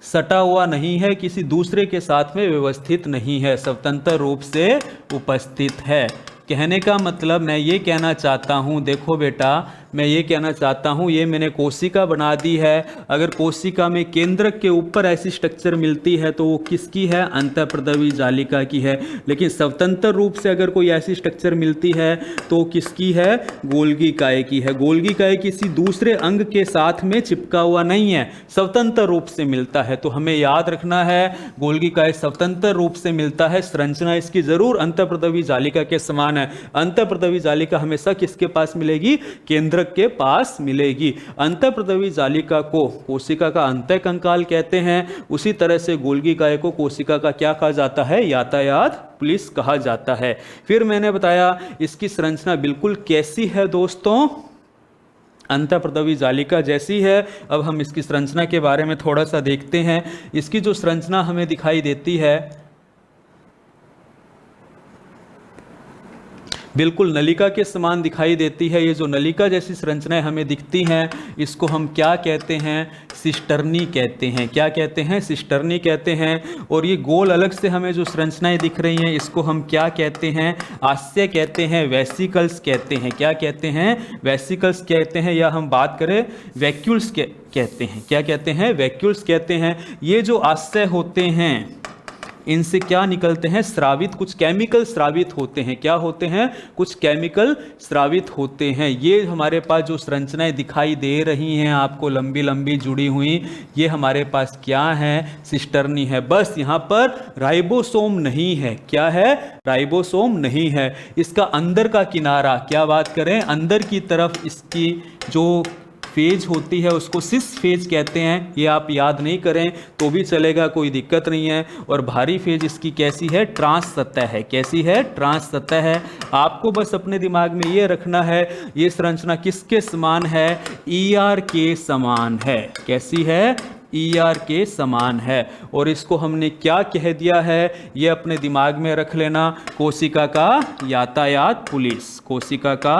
Speaker 1: सटा हुआ नहीं है, किसी दूसरे के साथ में व्यवस्थित नहीं है, स्वतंत्र रूप से उपस्थित है। कहने का मतलब मैं ये कहना चाहता हूँ, देखो बेटा, मैं ये कहना चाहता हूँ, ये मैंने कोशिका बना दी है। अगर कोशिका में केंद्रक के ऊपर ऐसी स्ट्रक्चर मिलती है तो वो किसकी है? अंतःप्रदवी जालिका की है। लेकिन स्वतंत्र रूप से अगर कोई ऐसी स्ट्रक्चर मिलती है तो किसकी है? गोल्गी काय की है। गोल्गी काय किसी दूसरे अंग के साथ में चिपका हुआ नहीं है, स्वतंत्र रूप से मिलता है। तो हमें याद रखना है, गोल्गी काय स्वतंत्र रूप से मिलता है। संरचना इसकी जरूर अंतःप्रदवी जालिका के समान है। अंतःप्रदवी जालिका हमेशा किसके पास मिलेगी? केंद्रक के पास मिलेगी। अंतःप्रदवी जालिका को कोशिका का अंतःकंकाल कहते हैं। उसी तरह से गोल्गी काय को कोशिका का क्या कहा जाता है? यातायात पुलिस कहा जाता है। फिर मैंने बताया इसकी संरचना बिल्कुल कैसी है दोस्तों? अंतःप्रदवी जालिका जैसी है। अब हम इसकी संरचना के बारे में थोड़ा सा देखते हैं। इसकी जो संरचना हमें दिखाई देती है, बिल्कुल नलिका के समान दिखाई देती है। ये जो नलिका जैसी संरचनाएं हमें दिखती हैं, इसको हम क्या कहते हैं? सिस्टर्नी कहते हैं। क्या कहते हैं? सिस्टर्नी कहते हैं। और ये गोल अलग से हमें जो संरचनाएं दिख रही हैं, इसको हम क्या कहते हैं? आस्य कहते हैं, वेसिकल्स कहते हैं। क्या कहते हैं? वेसिकल्स कहते हैं, या हम बात करें वैक्यूल्स कहते हैं। क्या कहते हैं? वैक्यूल्स कहते हैं। ये जो आस्य होते हैं, इनसे क्या निकलते हैं? स्रावित, कुछ केमिकल स्रावित होते हैं। क्या होते हैं? कुछ केमिकल स्रावित होते हैं। ये हमारे पास जो संरचनाएं दिखाई दे रही हैं आपको लंबी लंबी जुड़ी हुई, ये हमारे पास क्या है? सिस्टर्नी है। बस यहाँ पर राइबोसोम नहीं है। क्या है? राइबोसोम नहीं है। इसका अंदर का किनारा, क्या बात करें, अंदर की तरफ इसकी जो फेज होती है उसको सिस फेज कहते हैं। ये आप याद नहीं करें तो भी चलेगा, कोई दिक्कत नहीं है। और भारी फेज इसकी कैसी है? ट्रांस सतह है। कैसी है? ट्रांस सतह है। आपको बस अपने दिमाग में ये रखना है, ये संरचना किसके समान है? ER के समान है। कैसी है? ER के समान है। और इसको हमने क्या कह दिया है? ये अपने दिमाग में रख लेना, कोशिका का यातायात पुलिस। कोशिका का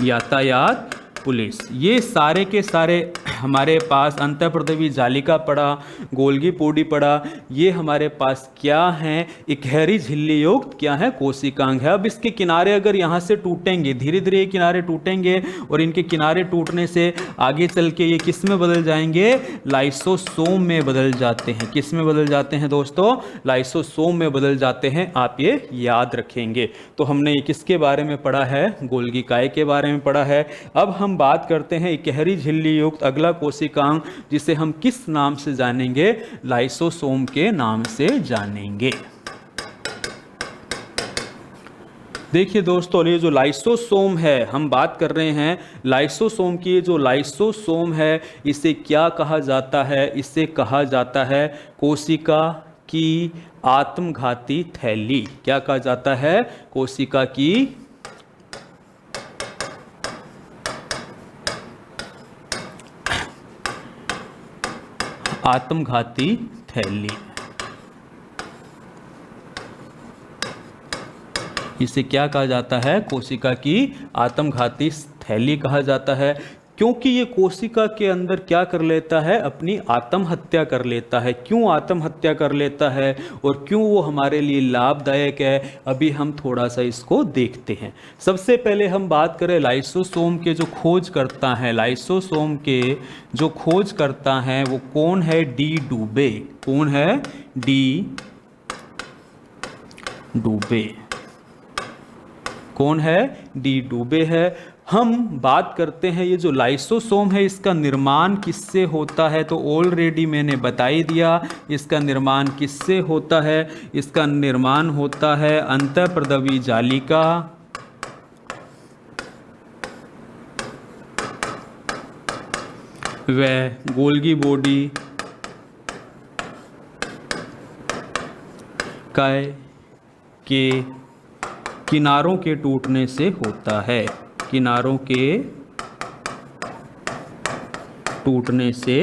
Speaker 1: यातायात पुलिस। ये सारे के सारे हमारे पास अंतःप्रदवी जालिका पड़ा, गोल्गी पोडी पड़ा, ये हमारे पास क्या है? इकहरी झिल्ली युक्त क्या है? कोशिकांग है। अब इसके किनारे अगर यहाँ से टूटेंगे, धीरे धीरे ये किनारे टूटेंगे और इनके किनारे टूटने से आगे चल के ये किस में बदल जाएंगे? लाइसोसोम में बदल जाते हैं। किस में बदल जाते हैं दोस्तों? लाइसोसोम में बदल जाते हैं। आप ये याद रखेंगे। तो हमने ये किसके बारे में पढ़ा है? गोल्गी काय के बारे में पढ़ा है। अब हम बात करते हैं इकहरी झिल्ली युक्त अगला कोशिकांग, जिसे हम किस नाम से जानेंगे? लाइसोसोम के नाम से जानेंगे। देखिए दोस्तों, ये जो लाइसोसोम है, हम बात कर रहे हैं लाइसोसोम की। जो लाइसोसोम है, इसे क्या कहा जाता है? इसे कहा जाता है कोशिका की आत्मघाती थैली। क्या कहा जाता है? कोशिका की आत्मघाती थैली। इसे क्या कहा जाता है? कोशिका की आत्मघाती थैली कहा जाता है। क्योंकि ये कोशिका के अंदर क्या कर लेता है? अपनी आत्महत्या कर लेता है। क्यों आत्महत्या कर लेता है और क्यों वो हमारे लिए लाभदायक है, अभी हम थोड़ा सा इसको देखते हैं। सबसे पहले हम बात करें लाइसोसोम के जो खोज करता है, लाइसोसोम के जो खोज करता है वो कौन है? डी डुबे। कौन है? डी डुबे। कौन है? डी डुबे है। हम बात करते हैं ये जो लाइसोसोम है, इसका निर्माण किससे होता है? तो ऑलरेडी मैंने बता ही दिया, इसका निर्माण किससे होता है? इसका निर्माण होता है अंतःप्रदवी जालिका व गोल्गी बॉडी काय के किनारों के टूटने से होता है। किनारों के टूटने से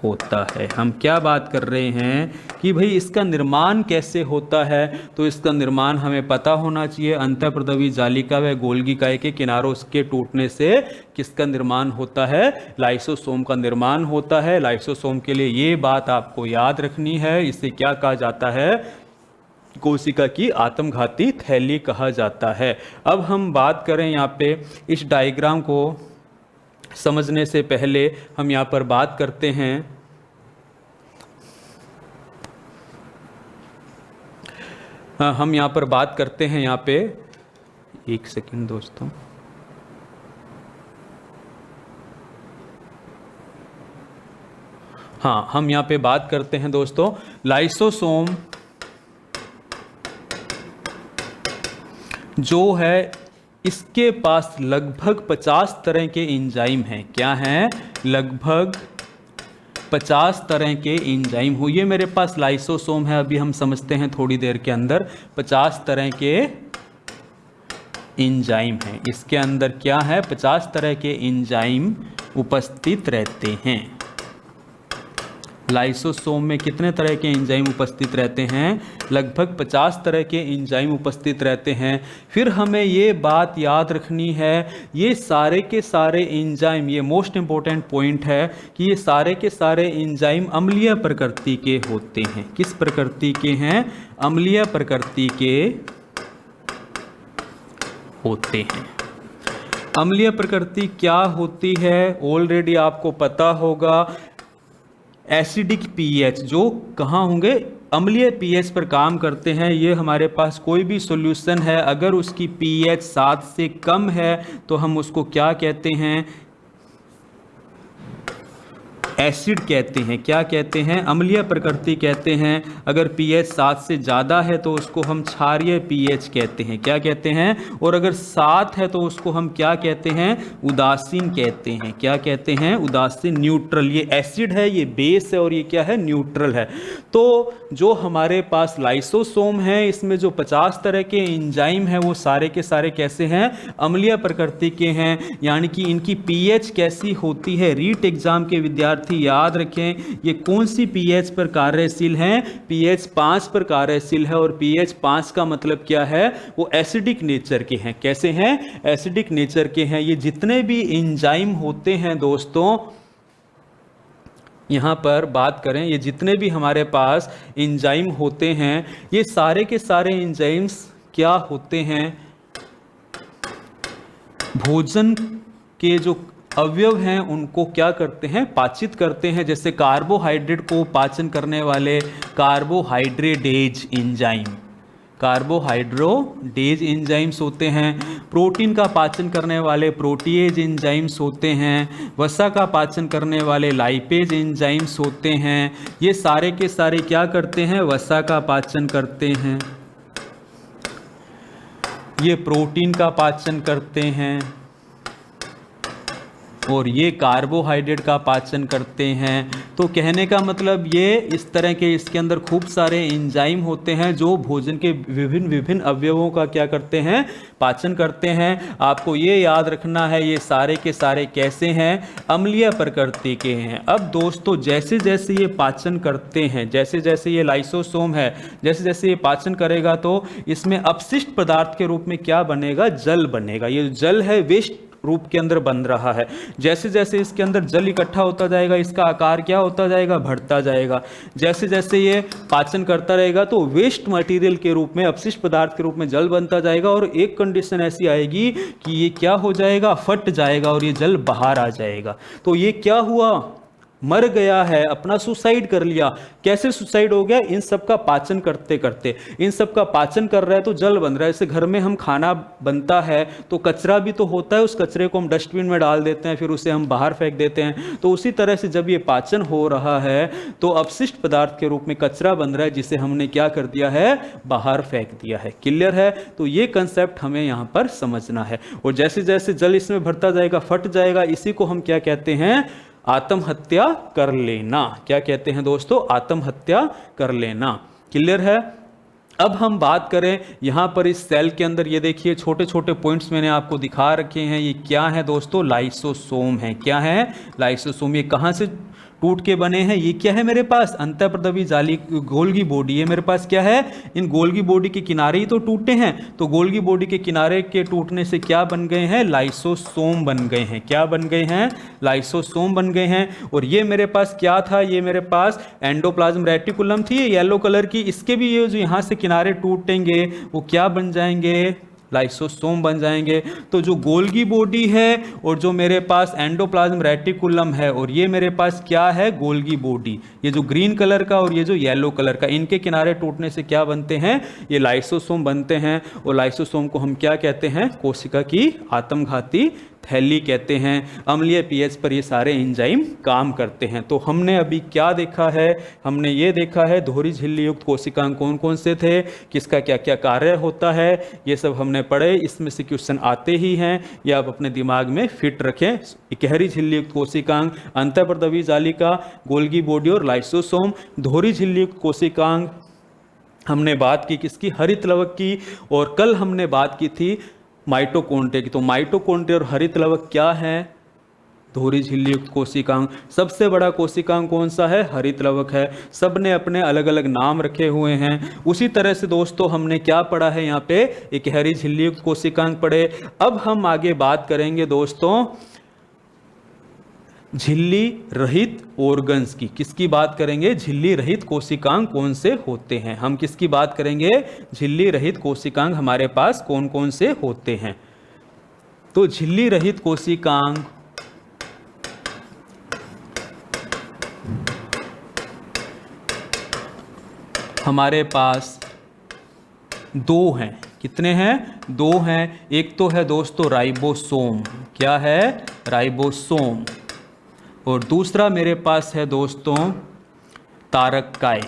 Speaker 1: होता है। हम क्या बात कर रहे हैं कि भाई इसका निर्माण कैसे होता है? तो इसका निर्माण हमें पता होना चाहिए। अंतःप्रदवी जालिका व गोल्गी काय के किनारों के टूटने से किसका निर्माण होता है? लाइसोसोम का निर्माण होता है। लाइसोसोम के लिए ये बात आपको याद रखनी है। इसे क्या कहा जाता है? कोशिका की आत्मघाती थैली कहा जाता है। अब हम बात करें यहाँ पे इस डायग्राम को समझने से पहले हम यहाँ पर बात करते हैं हम यहाँ पर बात करते हैं यहाँ पे, एक सेकंड दोस्तों, हाँ हम यहाँ पे बात करते हैं दोस्तों लाइसोसोम जो है, इसके पास लगभग 50 तरह के एंजाइम हैं। क्या हैं? लगभग 50 तरह के एंजाइम हो। ये मेरे पास लाइसोसोम है, अभी हम समझते हैं थोड़ी देर के अंदर। 50 तरह के एंजाइम हैं इसके अंदर। क्या है? 50 तरह के एंजाइम उपस्थित रहते हैं। लाइसोसोम में कितने तरह के एंजाइम उपस्थित रहते हैं? लगभग 50 तरह के एंजाइम उपस्थित रहते हैं। फिर हमें ये बात याद रखनी है, ये सारे के सारे एंजाइम, ये मोस्ट इंपॉर्टेंट पॉइंट है कि ये सारे के सारे एंजाइम अम्लीय प्रकृति के होते हैं। किस प्रकृति के हैं? अम्लीय प्रकृति के होते हैं। अम्लीय प्रकृति क्या होती है? ऑलरेडी आपको पता होगा, एसिडिक पीएच जो कहाँ होंगे? अम्लीय पीएच पर काम करते हैं। ये हमारे पास कोई भी सॉल्यूशन है, अगर उसकी पीएच 7 से कम है तो हम उसको क्या कहते हैं? एसिड कहते हैं। क्या कहते हैं? अम्लीय प्रकृति कहते हैं। अगर पीएच 7 से ज़्यादा है तो उसको हम क्षारीय पीएच कहते हैं। क्या कहते हैं? और अगर 7 है तो उसको हम क्या कहते हैं? उदासीन कहते हैं। क्या कहते हैं? उदासीन, न्यूट्रल। ये एसिड है, ये बेस है, और ये क्या है? न्यूट्रल है। तो जो हमारे पास लाइसोसोम है, इसमें जो 50 तरह के एंजाइम हैं वो सारे के सारे कैसे हैं? अम्लीय प्रकृति के हैं। यानी कि इनकी पीएच कैसी होती है? रीट एग्जाम के विद्यार्थी याद रखें, ये कौन सी पीएच पर कार्यशील हैं? पीएच 5 पर कार्यशील है। और पीएच 5 का मतलब क्या है? वो एसिडिक नेचर के हैं। कैसे हैं? एसिडिक नेचर के हैं। ये जितने भी एंजाइम होते हैं दोस्तों, यहाँ पर बात करें, ये जितने भी हमारे पास एंजाइम होते हैं, ये सारे के सारे एंजाइम्स क्या होते हैं? भोजन के जो अवयव हैं उनको क्या करते हैं? पाचित करते हैं। जैसे कार्बोहाइड्रेट को पाचन करने वाले कार्बोहाइड्रेडेज एंजाइम, कार्बोहाइड्रोडेज एंजाइम्स होते हैं। प्रोटीन का पाचन करने वाले प्रोटीएज एंजाइम्स होते हैं। वसा का पाचन करने वाले लाइपेज एंजाइम्स होते हैं। ये सारे के सारे क्या करते हैं? वसा का पाचन करते हैं। ये प्रोटीन का पाचन करते हैं और ये कार्बोहाइड्रेट का पाचन करते हैं। तो कहने का मतलब ये इस तरह के इसके अंदर खूब सारे एंजाइम होते हैं जो भोजन के विभिन्न विभिन्न अवयवों का क्या करते हैं? पाचन करते हैं। आपको ये याद रखना है, ये सारे के सारे कैसे हैं? अम्लीय प्रकृति के हैं। अब दोस्तों जैसे जैसे ये पाचन करते हैं, जैसे जैसे ये लाइसोसोम है, जैसे जैसे ये पाचन करेगा तो इसमें अपशिष्ट पदार्थ के रूप में क्या बनेगा? जल बनेगा। ये जल है वेस्ट रूप के अंदर बन रहा है। जैसे जैसे इसके अंदर जल इकट्ठा होता जाएगा, इसका आकार क्या होता जाएगा? बढ़ता जाएगा। जैसे जैसे ये पाचन करता रहेगा तो वेस्ट मटेरियल के रूप में, अपशिष्ट पदार्थ के रूप में जल बनता जाएगा। और एक कंडीशन ऐसी आएगी कि ये क्या हो जाएगा? फट जाएगा और ये जल बाहर आ जाएगा। तो ये क्या हुआ? मर गया है, अपना सुसाइड कर लिया। कैसे सुसाइड हो गया? इन सब का पाचन करते करते, इन सब का पाचन कर रहा है तो जल बन रहा है। जैसे घर में हम खाना बनता है तो कचरा भी तो होता है, उस कचरे को हम डस्टबिन में डाल देते हैं, फिर उसे हम बाहर फेंक देते हैं। तो उसी तरह से जब ये पाचन हो रहा है तो अपशिष्ट पदार्थ के रूप में कचरा बन रहा है, जिसे हमने क्या कर दिया है? बाहर फेंक दिया है। क्लियर है? तो ये कंसेप्ट हमें यहाँ पर समझना है। और जैसे जैसे जल इसमें भरता जाएगा, फट जाएगा। इसी को हम क्या कहते हैं? आत्महत्या कर लेना। क्या कहते हैं दोस्तों? आत्महत्या कर लेना। क्लियर है? अब हम बात करें यहां पर इस सेल के अंदर, ये देखिए छोटे छोटे पॉइंट्स मैंने आपको दिखा रखे हैं। ये क्या है दोस्तों? लाइसोसोम है। क्या है? लाइसोसोम। ये कहां से टूट के बने हैं? ये क्या है मेरे पास? अंतःप्रदवी जाली, गोल्गी बॉडी है मेरे पास। क्या है? इन गोल्गी बॉडी के किनारे ही तो टूटे हैं। तो गोल्गी बॉडी के किनारे के टूटने से क्या बन गए हैं? लाइसोसोम बन गए हैं। क्या बन गए हैं? लाइसोसोम बन गए हैं। और ये मेरे पास क्या था? ये मेरे पास एंडोप्लाज्म रेटिकुलम थी, येलो कलर की। इसके भी ये जो यहाँ से किनारे टूटेंगे वो क्या बन जाएंगे? लाइसोसोम बन जाएंगे। तो जो गोल्गी बॉडी है और जो मेरे पास एंडोप्लाज्म रेटिकुलम है और ये मेरे पास क्या है? Golgi body. ये जो ग्रीन कलर का और ये जो येलो कलर का, इनके किनारे टूटने से क्या बनते हैं? ये लाइसोसोम बनते हैं। और लाइसोसोम को हम क्या कहते हैं? कोशिका की आत्मघाती थैली कहते हैं। अम्लीय पीएच पर ये सारे एंजाइम काम करते हैं। तो हमने अभी क्या देखा है? हमने ये देखा है दोहरी झिल्ली युक्त कोशिकांग कौन कौन से थे, किसका क्या क्या कार्य होता है, ये सब हमने पढ़े। इसमें से क्वेश्चन आते ही हैं, ये आप अपने दिमाग में फिट रखें। इकहरी झिल्ली युक्त कोशिकांग, अंतःप्रदवी जालिका, गोल्गी बॉडी और लाइसोसोम। दोहरी झिल्ली युक्त कोशिकांग हमने बात की किसकी? हरित लवक की। और कल हमने बात की थी माइटोकॉन्ड्रिया की। तो माइटोकॉन्ड्रिया और हरित लवक क्या है? धुरी झिल्ली युक्त कोशिकांग। सबसे बड़ा कोशिकांग कौन सा है? हरितलवक है। सब ने अपने अलग अलग नाम रखे हुए हैं। उसी तरह से दोस्तों हमने क्या पढ़ा है यहाँ पे? इकहरी झिल्ली युक्त कोशिकांग पढ़े। अब हम आगे बात करेंगे दोस्तों झिल्ली रहित ऑर्गन्स की। किसकी बात करेंगे? झिल्ली रहित कोशिकांग कौन से होते हैं। हम किसकी बात करेंगे? झिल्ली रहित कोशिकांग हमारे पास कौन कौन से होते हैं। तो झिल्ली रहित कोशिकांग हमारे पास दो हैं। कितने हैं? दो हैं। एक तो है दोस्तों राइबोसोम। क्या है? राइबोसोम। और दूसरा मेरे पास है दोस्तों तारककाय।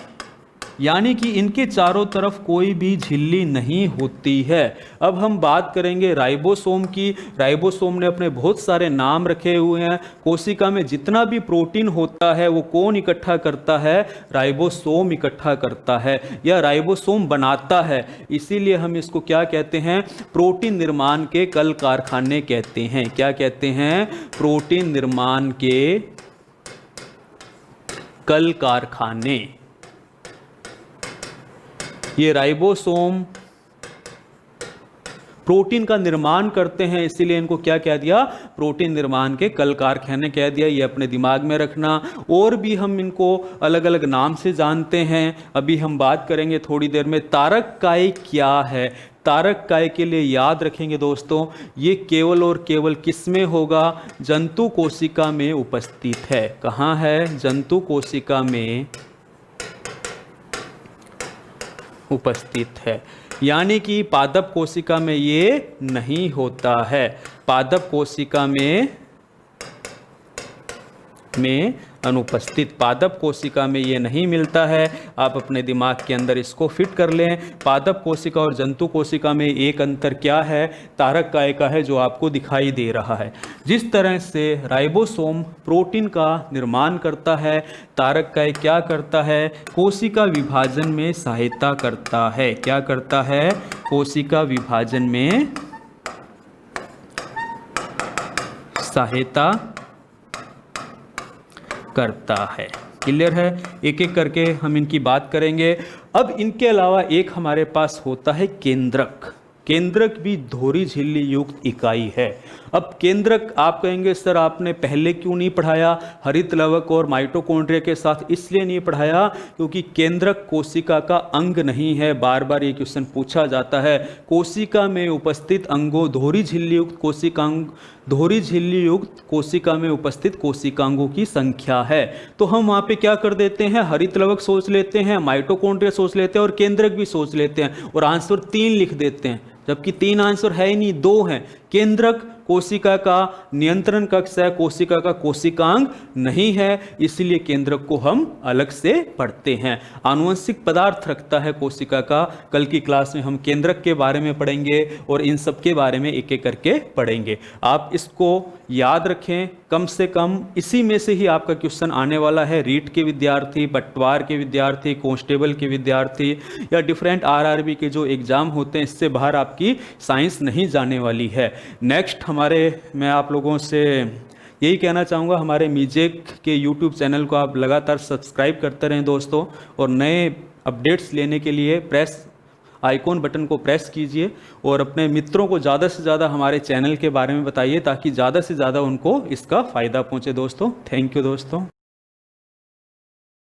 Speaker 1: यानी कि इनके चारों तरफ कोई भी झिल्ली नहीं होती है। अब हम बात करेंगे राइबोसोम की। राइबोसोम ने अपने बहुत सारे नाम रखे हुए हैं। कोशिका में जितना भी प्रोटीन होता है वो कौन इकट्ठा करता है? राइबोसोम इकट्ठा करता है या राइबोसोम बनाता है। इसीलिए हम इसको क्या कहते हैं? प्रोटीन निर्माण के कल कारखाने कहते हैं। क्या कहते हैं? प्रोटीन निर्माण के कल कारखाने। ये राइबोसोम प्रोटीन का निर्माण करते हैं, इसीलिए इनको क्या कह दिया? प्रोटीन निर्माण के कल कारखाने कह दिया। ये अपने दिमाग में रखना। और भी हम इनको अलग अलग नाम से जानते हैं। अभी हम बात करेंगे थोड़ी देर में। तारककाय क्या है? तारककाय के लिए याद रखेंगे दोस्तों, ये केवल और केवल किस में होगा? जंतु कोशिका में उपस्थित है। कहाँ है? जंतु कोशिका में उपस्थित है। यानी कि पादप कोशिका में ये नहीं होता है। पादप कोशिका में अनुपस्थित। पादप कोशिका में ये नहीं मिलता है। आप अपने दिमाग के अंदर इसको फिट कर लें। पादप कोशिका और जंतु कोशिका में एक अंतर क्या है? तारककाय का है, जो आपको दिखाई दे रहा है। जिस तरह से राइबोसोम प्रोटीन का निर्माण करता है, तारककाय क्या करता है? कोशिका विभाजन में सहायता करता है। क्या करता है? कोशिका विभाजन में सहायता करता है। क्लियर है? एक एक करके हम इनकी बात करेंगे। अब इनके अलावा एक हमारे पास होता है केंद्रक। केंद्रक भी धुरी झिल्ली युक्त इकाई है। अब केंद्रक आप कहेंगे सर आपने पहले क्यों नहीं पढ़ाया? हरितलवक और माइटोकॉन्ड्रिया के साथ इसलिए नहीं पढ़ाया क्योंकि केंद्रक कोशिका का अंग नहीं है। बार बार ये क्वेश्चन पूछा जाता है। कोशिका में उपस्थित अंगों धुरी झिल्ली युक्त कोशिकांग, धुरी झिल्ली युक्त कोशिका में उपस्थित कोशिकांगों की संख्या है। तो हम वहाँ पे क्या कर देते हैं? हरितलवक सोच लेते हैं, माइटोकॉन्ड्रिया सोच लेते हैं और केंद्रक भी सोच लेते हैं और आंसर 3 लिख देते हैं, जबकि 3 आंसर है ही नहीं, 2 हैं। केंद्रक कोशिका का नियंत्रण कक्ष है, कोशिका का कोशिकांग नहीं है, इसलिए केंद्रक को हम अलग से पढ़ते हैं। आनुवंशिक पदार्थ रखता है कोशिका का। कल की क्लास में हम केंद्रक के बारे में पढ़ेंगे और इन सब के बारे में एक एक करके पढ़ेंगे। आप इसको याद रखें, कम से कम इसी में से ही आपका क्वेश्चन आने वाला है। रीट के विद्यार्थी, पटवार के विद्यार्थी, कांस्टेबल के विद्यार्थी या डिफरेंट आरआरबी के जो एग्जाम होते हैं, इससे बाहर आपकी साइंस नहीं जाने वाली है। नेक्स्ट मैं आप लोगों से यही कहना चाहूँगा, हमारे मीजेक के यूट्यूब चैनल को आप लगातार सब्सक्राइब करते रहें दोस्तों, और नए अपडेट्स लेने के लिए प्रेस आइकॉन बटन को प्रेस कीजिए और अपने मित्रों को ज़्यादा से ज़्यादा हमारे चैनल के बारे में बताइए ताकि ज़्यादा से ज़्यादा उनको इसका फ़ायदा पहुँचे दोस्तों। थैंक यू दोस्तों।